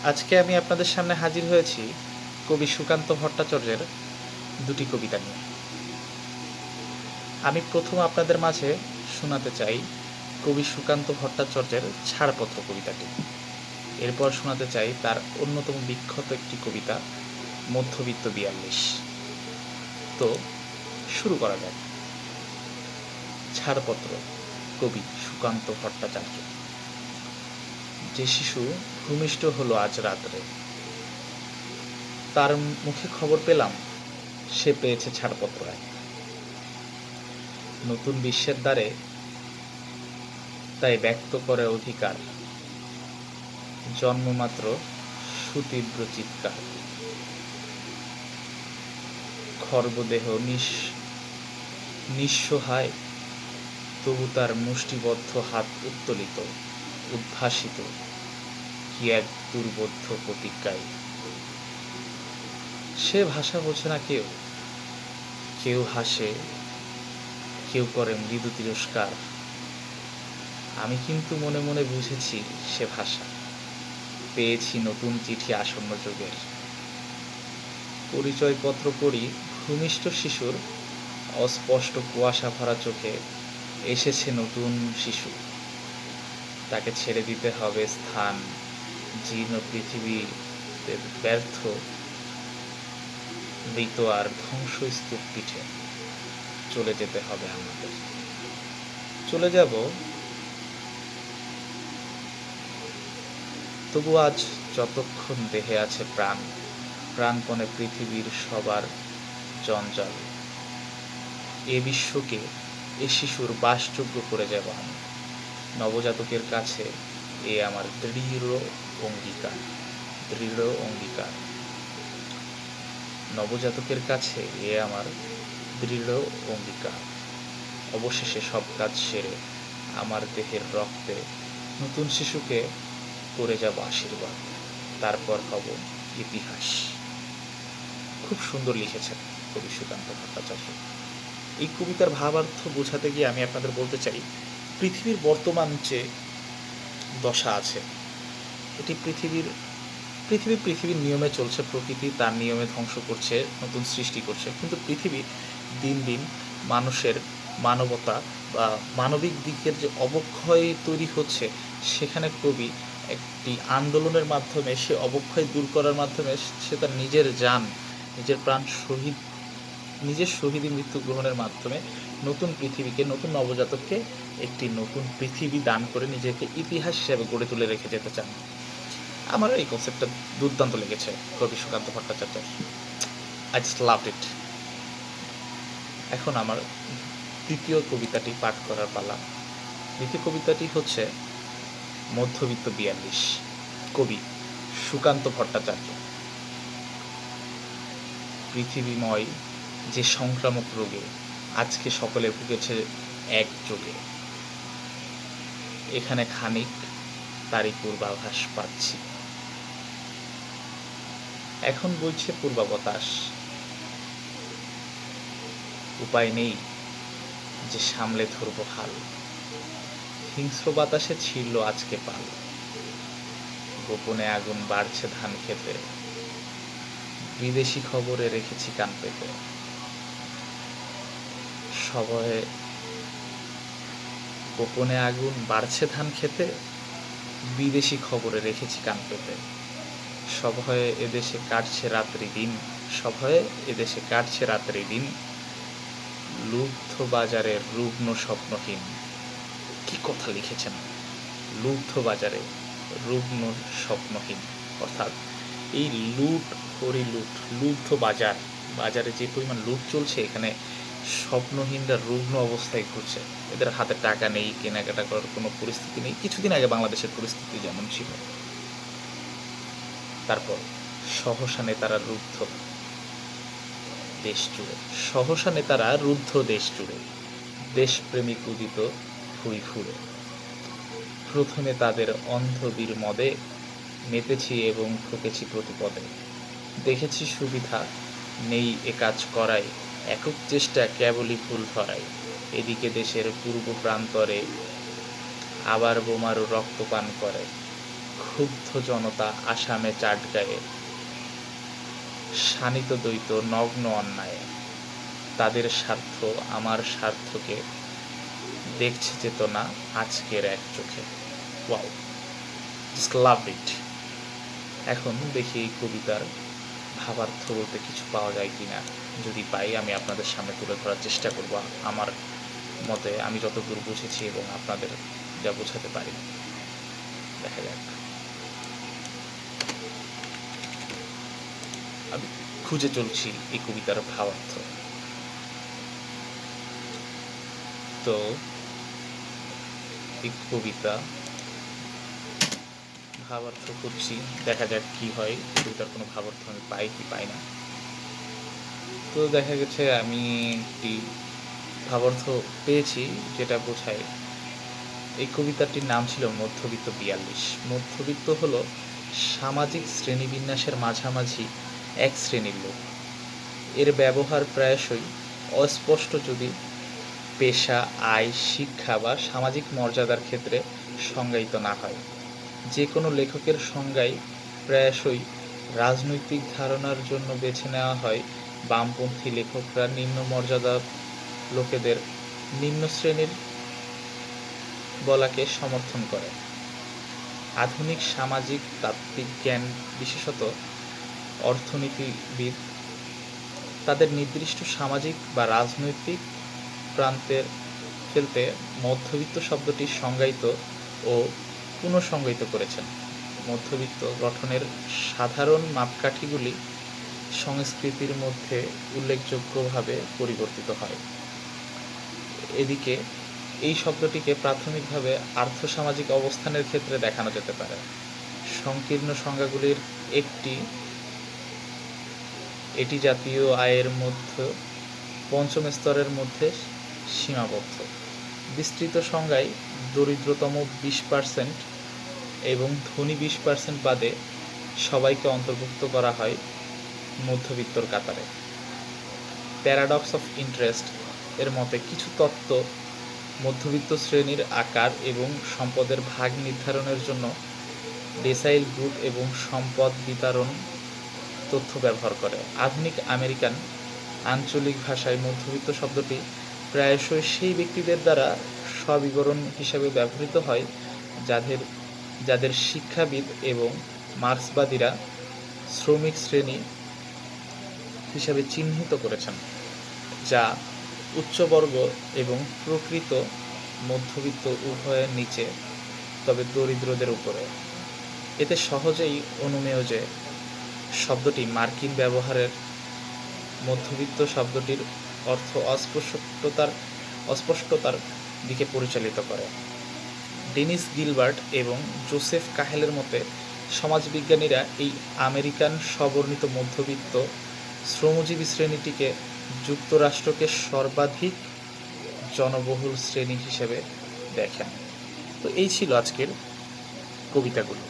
আজকে আমি আপনাদের সামনে হাজির হয়েছি কবি সুকান্ত ভট্টাচার্যের দুটি কবিতা নিয়ে। আমি প্রথম আপনাদের মাঝে শোনাতে চাই কবি সুকান্ত ভট্টাচার্যের ছাড়পত্র কবিতাটি। এরপর শোনাতে চাই তার অন্যতম বিখ্যাত একটি কবিতা মধ্যবিত্ত ৪২। তো শুরু করা যাক। ছাড়পত্র, কবি সুকান্ত ভট্টাচার্য। যে শিশু ভূমিষ্ঠ হলো আজ রাত্রে, তার মুখে খবর পেলাম সে পেয়েছে ছাড়পত্র এক। নতুন বিশ্বের দ্বারে তাই ব্যক্ত করে অধিকার, জন্মমাত্র সুতীব্র চিৎকার। খর্বদেহ নিঃসহায়, তবু তার মুষ্টিবদ্ধ হাত উত্তোলিত, উদ্ভাসিত কি এক দুর্বোধ্য প্রতিজ্ঞায়। সে ভাষা বোঝে না কেউ, কেউ হাসে, কেউ করে মৃদু তিরস্কার। আমি কিন্তু মনে মনে বুঝেছি সে ভাষা, পেয়েছি নতুন চিঠি আসন্ন যুগের। পরিচয়পত্র পড়ি ভূমিষ্ঠ শিশুর, অস্পষ্ট কুয়াশা ভরা চোখে এসেছে নতুন শিশু। তাকে ছেড়ে দিতে হবে স্থান, জীর্ণ পৃথিবীতে ব্যর্থ মৃত আর ধ্বংসস্তূপ পিঠে। চলে যেতে হবে আমাদের, চলে যাব। তবু আজ যতক্ষণ দেহে আছে প্রাণ, প্রাণপণে পৃথিবীর সবার জঞ্জাল, এ বিশ্বকে এ শিশুর বাসযোগ্য করে যাব আমি। নবজাতকের কাছে এ আমার দৃঢ় অঙ্গীকার, দৃঢ় অঙ্গীকার। নবজাতকের কাছে এ আমার দৃঢ় অঙ্গীকার। অবশেষে সব কাজ সেরে আমার দেহের রক্তে নতুন শিশুকে করে যাব আশীর্বাদ, তারপর হব ইতিহাস। খুব সুন্দর লিখেছেন কবি সুকান্ত ভট্টাচার্য। এই কবিতার ভাবার্থ বোঝাতে গিয়ে আমি আপনাদের বলতে চাই, পৃথিবীর বর্তমান যে দশা আছে, এটি পৃথিবীর নিয়মে চলছে। প্রকৃতি তার নিয়মে ধ্বংস করছে, নতুন সৃষ্টি করছে। কিন্তু পৃথিবী দিন দিন মানুষের মানবতা বা মানবিক দিকের যে অবক্ষয় তৈরি হচ্ছে, সেখানে কবি একটি আন্দোলনের মাধ্যমে সে অবক্ষয় দূর করার মাধ্যমে সে তার নিজের জান, নিজের প্রাণ নিজের শহীদী মৃত্যু গ্রহণের মাধ্যমে নতুন পৃথিবীকে, নতুন নবজাতককে একটি নতুন পৃথিবী দান করে নিজেকে ইতিহাস হিসেবে গড়ে তুলে রেখে যেতে চান। আমার এই কনসেপ্টটা দুর্দান্ত লেগেছে কবি সুকান্ত ভট্টাচার্যের। I just loved it. এখন আমার দ্বিতীয় কবিতাটি পাঠ করার পালা। দ্বিতীয় কবিতাটি হচ্ছে মধ্যবিত্ত ৪২, কবি সুকান্ত ভট্টাচার্য। পৃথিবীময় যে সংক্রামক রোগে আজকে সকলে ভুগেছে একযোগে, এখানে খানিক তারই পূর্বাভাস পাচ্ছি। এখন বইছে পূর্বা বাতাস, উপায় নেই যে সামলে ধরব হাল। হিংস্র বাতাসে ছিড়ল আজকে পাল, গোপনে আগুন বাড়ছে ধান খেতে, বিদেশি খবরে রেখেছি কান পেতে। সভয়ে গোপনে আগুন বাড়ছে ধান খেতে, বিদেশি খবরে রেখেছি কান পেতে। সভয়ে এদেশে কাটছে রাত্রি দিন, সভয়ে এদেশে কাটছে রাত্রি দিন, লুব্ধ বাজারে রুগ্ন স্বপ্নহীন। কি কথা লিখেছেন! লুব্ধ বাজারে রুগ্ন স্বপ্নহীন, অর্থাৎ এই লুট, পরিলুট, লুব্ধ বাজার, বাজারে যে পরিমাণ লুট চলছে, এখানে স্বপ্নহীনরা রুগ্ন অবস্থায় ঘুরছে। এদের হাতে টাকা নেই, কেনাকাটা করার কোনো পরিস্থিতি নেই। কিছুদিন আগে বাংলাদেশের পরিস্থিতি যেমন ছিল। তারপর সহসা নেতারা রুদ্ধ দেশ জুড়ে, সহসা নেতারা রুদ্ধ দেশ জুড়ে, দেশপ্রেমিক উদিত ফুই ফুড়ে। প্রথমে তাদের অন্ধবীর মদে মেতেছি এবং ঠকেছি প্রতিপদে। দেখেছি সুবিধা নেই এ কাজ করায়, একক চেষ্টা কেবলই ভুল ধরায়। এদিকে দেশের পূর্ব প্রান্তরে আবার বোমারু রক্তপান করে, ক্ষুব্ধ জনতা আসামে চাটগাঁয়ে শানিত দ্বৈত নগ্ন অন্যায়ে তাদের স্বার্থ আমার স্বার্থকে দেখছে চেতনা আজকের এক চোখে। ওয়াও, জাস্ট লাভ ইট। এখন দেখি এই কবিতার ভাবার্থ বলতে কিছু পাওয়া যায় কিনা। যদি পাই আমি আপনাদের সামনে তুলে ধরার চেষ্টা করব আমার মতে আমি যতদূর বুঝেছি এবং আপনাদের যা বোঝাতে পারি। দেখা যাক। আমি খুঁজে চলছি এই কবিতার ভাবার্থ। তো এই কবিতা ভাবার্থ খুঁজছি, দেখা যাক কি হয়, কবিতার কোনো ভাবার্থ আমি পাই কি পাই না। তো দেখা গেছে আমি একটি ভাবার্থ পেয়েছি যেটা বোঝায়। এই কবিতাটির নাম ছিল মধ্যবিত্ত ৪২। মধ্যবিত্ত হলো সামাজিক শ্রেণীবিন্যাসের মাঝামাঝি এক শ্রেণীর লোক। এর ব্যবহার প্রায়শই অস্পষ্ট যদি পেশা, আয়, শিক্ষা বা সামাজিক মর্যাদার ক্ষেত্রে সংজ্ঞায়িত না হয়। যে কোনো লেখকের সংজ্ঞায় প্রায়শই রাজনৈতিক ধারণার জন্য বেছে নেওয়া হয় বামপন্থী লেখকরা নিম্ন মর্যাদার লোকেদের নিম্ন শ্রেণীর বলাকে সমর্থন করে। আধুনিক সামাজিক তাত্ত্বিক জ্ঞান বিশেষত অর্থনীতিবিদ তাদের নির্দিষ্ট সামাজিক বা রাজনৈতিক প্রান্তের ফেলতে মধ্যবিত্ত শব্দটি সংজ্ঞায়িত ও পুনঃসংজ্ঞায়িত করেছেন। মধ্যবিত্ত গঠনের সাধারণ মাপকাঠিগুলি সংস্কৃতির মধ্যে উল্লেখযোগ্যভাবে পরিবর্তিত হয়। এদিকে এই শব্দটিকে প্রাথমিকভাবে আর্থসামাজিক অবস্থানের ক্ষেত্রে দেখানো যেতে পারে। সংকীর্ণ সংজ্ঞাগুলির একটি এটি জাতীয় আয়ের মধ্যে পঞ্চম স্তরের মধ্যে সীমাবদ্ধ। বিস্তৃত সংজ্ঞায় দরিদ্রতম ২০% এবং ধনী ২০% বাদে সবাইকে অন্তর্ভুক্ত করা হয় মধ্যবিত্তর কাতারে। প্যারাডক্স অফ ইন্টারেস্ট এর মতে কিছু তত্ত্ব মধ্যবিত্ত শ্রেণীর আকার এবং সম্পদের ভাগ নির্ধারণের জন্য ডেসাইল গ্রুপ এবং সম্পদ বিতরণ তথ্য ব্যবহার করে। আধুনিক আমেরিকান আঞ্চলিক ভাষায় মধ্যবিত্ত শব্দটি প্রায়শই সেই ব্যক্তিদের দ্বারা স্ববিবরণ হিসাবে ব্যবহৃত হয় যাদের শিক্ষাবিদ এবং মার্ক্সবাদীরা শ্রমিক শ্রেণী হিসাবে চিহ্নিত করেছেন, যা উচ্চবর্গ এবং প্রকৃত মধ্যবিত্ত উভয়ের নিচে, তবে দরিদ্রদের উপরে। এতে সহজেই অনুমেয় যে শব্দটি মার্কিন ব্যবহারের মধ্যবিত্ত শব্দটির অর্থ অস্পষ্টতার দিকে পরিচালিত করে। ডেনিস গিলবার্ট এবং জোসেফ কাহেলের মতে সমাজবিজ্ঞানীরা এই আমেরিকান স্ববর্ণিত মধ্যবিত্ত শ্রমজীবী শ্রেণীটিকে যুক্তরাষ্ট্রকে সর্বাধিক জনবহুল শ্রেণী হিসেবে দেখেন। তো এই ছিল আজকের কবিতাগুলো।